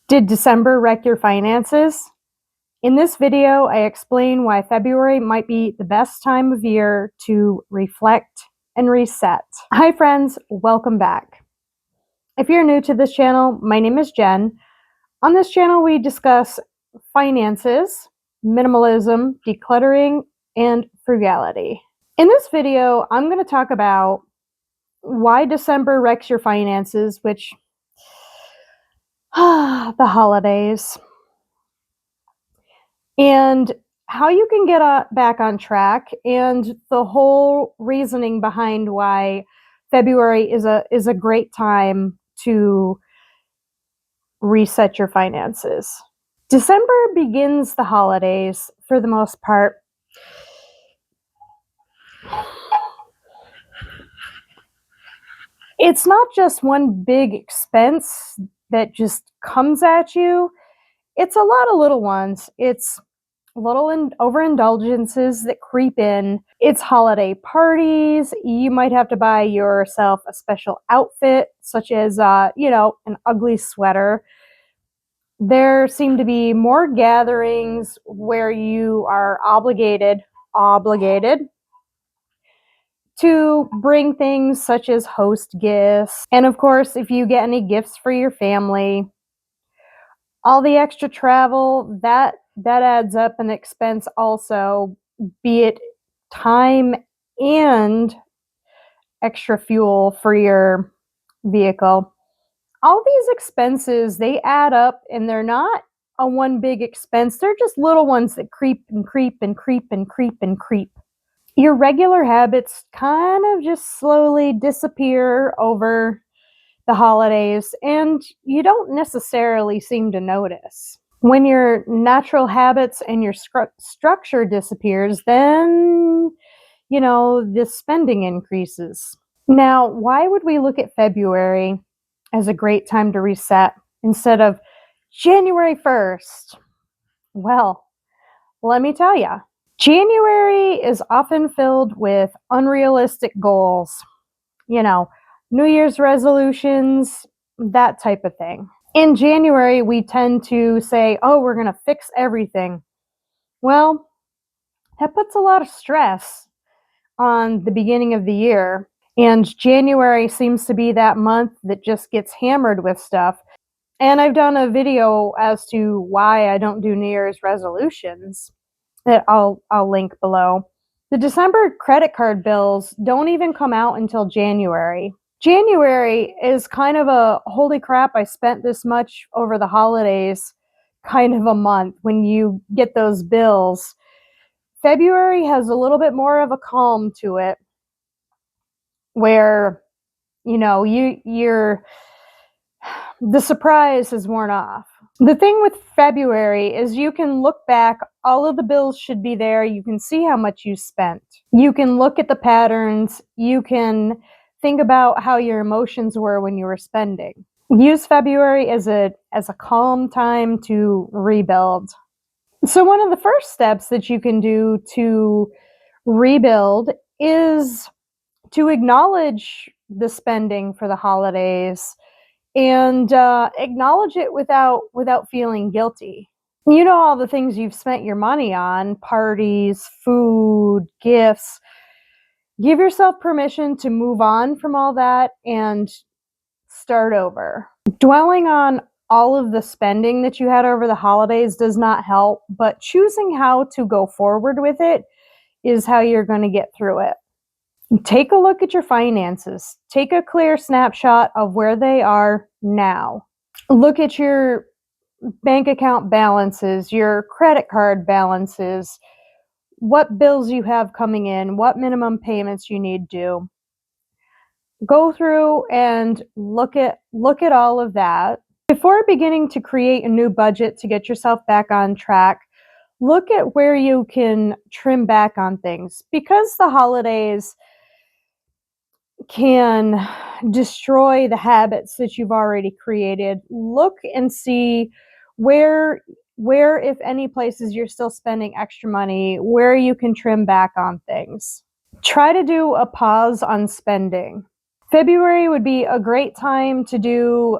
Did December wreck your finances? In this video, I explain why February might be the best time of year to reflect and reset. Hi friends, welcome back. If you're new to this channel, my name is Jen. On this channel, we discuss finances, minimalism, decluttering, and frugality. In this video, I'm going to talk about why December wrecks your finances, which the holidays, and how you can get back on track, and the whole reasoning behind why February is a great time to reset your finances. December begins the holidays for the most part. It's not just one big expense that just comes at you. It's a lot of little ones. It's little overindulgences that creep in. It's holiday parties. You might have to buy yourself a special outfit, such as, an ugly sweater. There seem to be more gatherings where you are obligated to bring things such as host gifts. And of course, if you get any gifts for your family, all the extra travel, that adds up an expense also, be it time and extra fuel for your vehicle. All these expenses, they add up, and they're not a one big expense. They're just little ones that creep and creep and creep and creep and creep. Your regular habits kind of just slowly disappear over the holidays, and you don't necessarily seem to notice. When your natural habits and your structure disappears, then, the spending increases. Now, why would we look at February as a great time to reset instead of January 1st? Well, let me tell you. January is often filled with unrealistic goals. New Year's resolutions, that type of thing. In January, we tend to say, oh, we're going to fix everything. Well, that puts a lot of stress on the beginning of the year. And January seems to be that month that just gets hammered with stuff. And I've done a video as to why I don't do New Year's resolutions that I'll link below. The December credit card bills don't even come out until January. January is kind of a holy crap, I spent this much over the holidays kind of a month when you get those bills. February has a little bit more of a calm to it where, you're the surprise has worn off. The thing with February is you can look back, all of the bills should be there. You can see how much you spent. You can look at the patterns. You can think about how your emotions were when you were spending. Use February as a calm time to rebuild. So one of the first steps that you can do to rebuild is to acknowledge the spending for the holidays and acknowledge it without feeling guilty. All the things you've spent your money on, parties, food, gifts. Give yourself permission to move on from all that and start over. Dwelling on all of the spending that you had over the holidays does not help, but choosing how to go forward with it is how you're going to get through it. Take a look at your finances. Take a clear snapshot of where they are now. Look at your bank account balances, your credit card balances, what bills you have coming in, what minimum payments you need due. Go through and look at all of that. Before beginning to create a new budget to get yourself back on track, look at where you can trim back on things, because the holidays can destroy the habits that you've already created. Look and see where, if any places you're still spending extra money, where you can trim back on things. Try to do a pause on spending. February would be a great time to do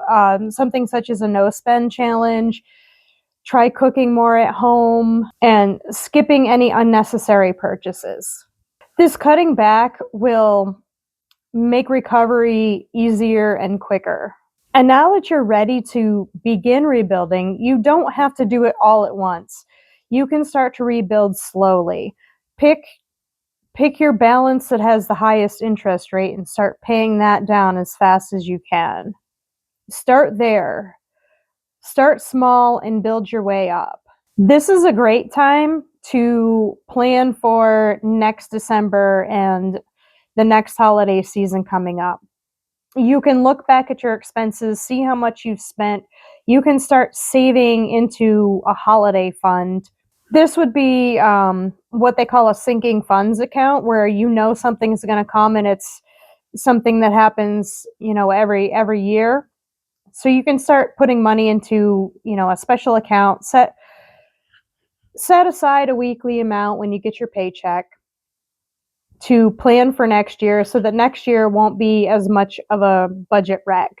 something such as a no spend challenge. Try cooking more at home and skipping any unnecessary purchases. This cutting back will make recovery easier and quicker. And now that you're ready to begin rebuilding, you don't have to do it all at once. You can start to rebuild slowly. Pick your balance that has the highest interest rate and start paying that down as fast as you can. Start there. Start small and build your way up. This is a great time to plan for next December and the next holiday season coming up. You can look back at your expenses, see how much you've spent. You can start saving into a holiday fund. This would be what they call a sinking funds account, where you know something's going to come and it's something that happens, every year. So you can start putting money into, a special account, set aside a weekly amount when you get your paycheck to plan for next year so that next year won't be as much of a budget wreck.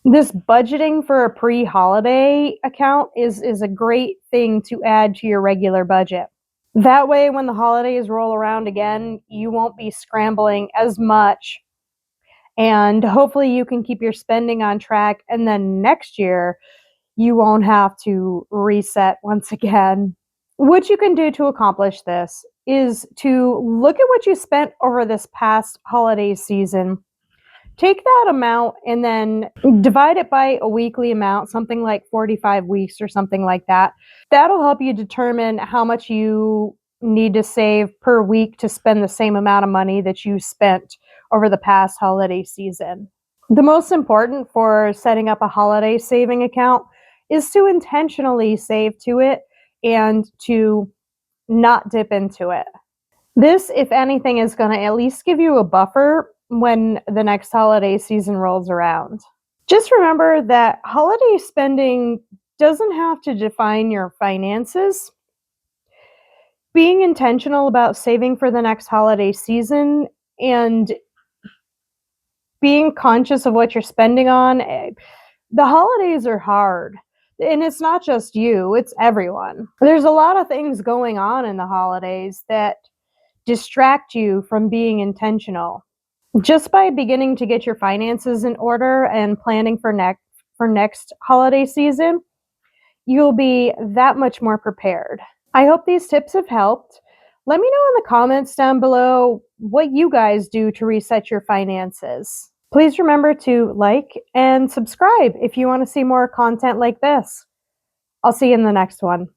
This budgeting for a pre-holiday account is a great thing to add to your regular budget. That way, when the holidays roll around again, you won't be scrambling as much, and hopefully you can keep your spending on track, and then next year you won't have to reset once again. What you can do to accomplish this is to look at what you spent over this past holiday season. Take that amount and then divide it by a weekly amount, something like 45 weeks or something like that. That'll help you determine how much you need to save per week to spend the same amount of money that you spent over the past holiday season. The most important for setting up a holiday saving account is to intentionally save to it and to not dip into it. This, if anything, is going to at least give you a buffer when the next holiday season rolls around. Just remember that holiday spending doesn't have to define your finances. Being intentional about saving for the next holiday season and being conscious of what you're spending on, the holidays are hard. And it's not just you, it's everyone. There's a lot of things going on in the holidays that distract you from being intentional. Just by beginning to get your finances in order and planning for next holiday season, you'll be that much more prepared. I hope these tips have helped. Let me know in the comments down below what you guys do to reset your finances. Please remember to like and subscribe if you want to see more content like this. I'll see you in the next one.